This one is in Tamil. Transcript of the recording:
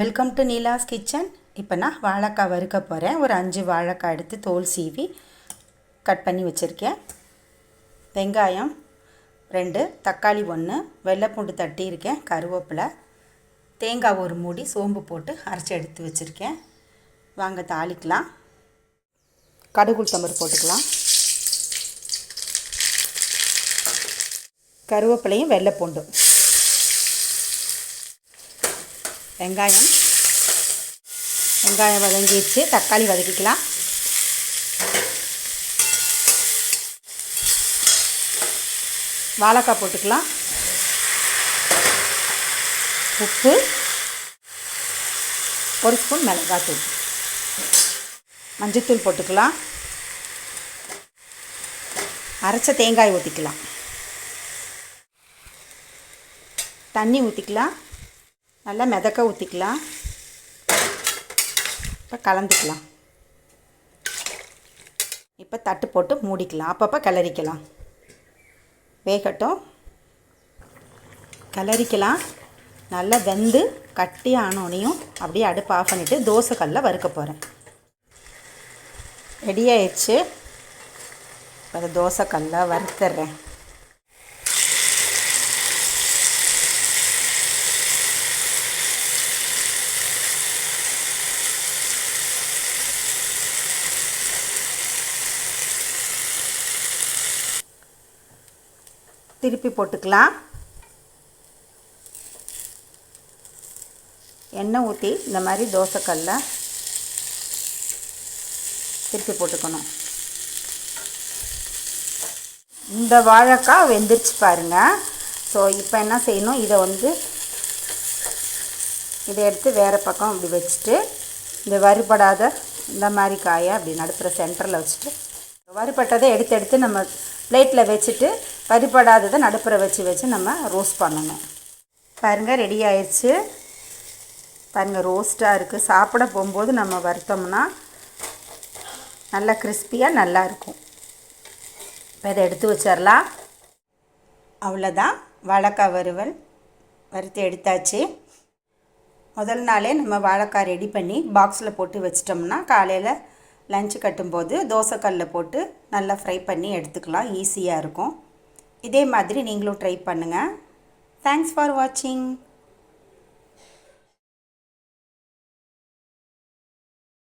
Welcome to Neela's kitchen. இப்போ நான் வாழைக்காய் வறுக்க போகிறேன். ஒரு 5 வாழைக்காய் எடுத்து தோல் சீவி கட் பண்ணி வச்சுருக்கேன். வெங்காயம் 2, தக்காளி 1, வெள்ளைப்பூண்டு தட்டி இருக்கேன், கருவேப்பிலை, தேங்காய் ஒரு மூடி, சோம்பு போட்டு அரைச்சி எடுத்து வச்சுருக்கேன். வாங்க தாளிக்கலாம். கடுகு உளுத்தம்பருப்பு போட்டுக்கலாம். கருவேப்பிலையும் வெள்ளைப்பூண்டும், வெங்காயம் வதங்கிடுச்சு. தக்காளி வதக்கிக்கலாம். வாழைக்காய் போட்டுக்கலாம். உப்பு, ஒரு ஸ்பூன் மிளகாத்தூள், மஞ்சத்தூள் போட்டுக்கலாம். அரைச்ச தேங்காய் ஊற்றிக்கலாம். தண்ணி ஊற்றிக்கலாம். நல்லா மிதக்க ஊற்றிக்கலாம். இப்போ கலந்துக்கலாம். இப்போ தட்டு போட்டு மூடிக்கலாம். அப்பப்போ கிளறிக்கலாம். வேகட்டும். கிளறிக்கலாம். நல்லா வெந்து கட்டி ஆனோனையும் அப்படியே அடுப்பு ஆஃப் பண்ணிவிட்டு தோசை கல்லில் வறுக்க போகிறேன். ரெடி ஆயிடுச்சு. இப்போ தோசை கல்லில் வறுத்துடுறேன். திருப்பி போட்டுக்கலாம். எண்ணெய் ஊற்றி இந்த மாதிரி தோசைக்கல்ல திருப்பி போட்டுக்கணும். இந்த வாழைக்காய் வெந்துருச்சு பாருங்கள். ஸோ இப்போ என்ன செய்யணும், இதை எடுத்து வேறு பக்கம் இப்படி வச்சுட்டு இந்த வறுபடாத இந்த மாதிரி காயை அப்படி நடுப்புற சென்டரில் வச்சுட்டு வறுபட்டதை எடுத்து நம்ம பிளேட்டில் வச்சுட்டு வறுபடாததை நடுப்புற வச்சு நம்ம ரோஸ்ட் பண்ணணும். பாருங்கள், ரெடி ஆயிடுச்சு. பாருங்கள், ரோஸ்ட்டாக இருக்குது. சாப்பிட போகும்போது நம்ம வறுத்தோம்னா நல்லா கிறிஸ்பியாக நல்லாயிருக்கும். இப்போ இதை எடுத்து வச்சிடலாம். அவ்வளோதான், வாழைக்காய் வறுவல் வறுத்து எடுத்தாச்சு. முதல் நாளே நம்ம வாழைக்காய் ரெடி பண்ணி பாக்ஸில் போட்டு வச்சிட்டோம்னா காலையில் லஞ்சு கட்டும்போது தோசைக்கல்லில் போட்டு நல்லா ஃப்ரை பண்ணி எடுத்துக்கலாம். ஈஸியாக இருக்கும். இதே மாதிரி நீங்களும் ட்ரை பண்ணுங்கள். தேங்க்ஸ் ஃபார் வாட்சிங்.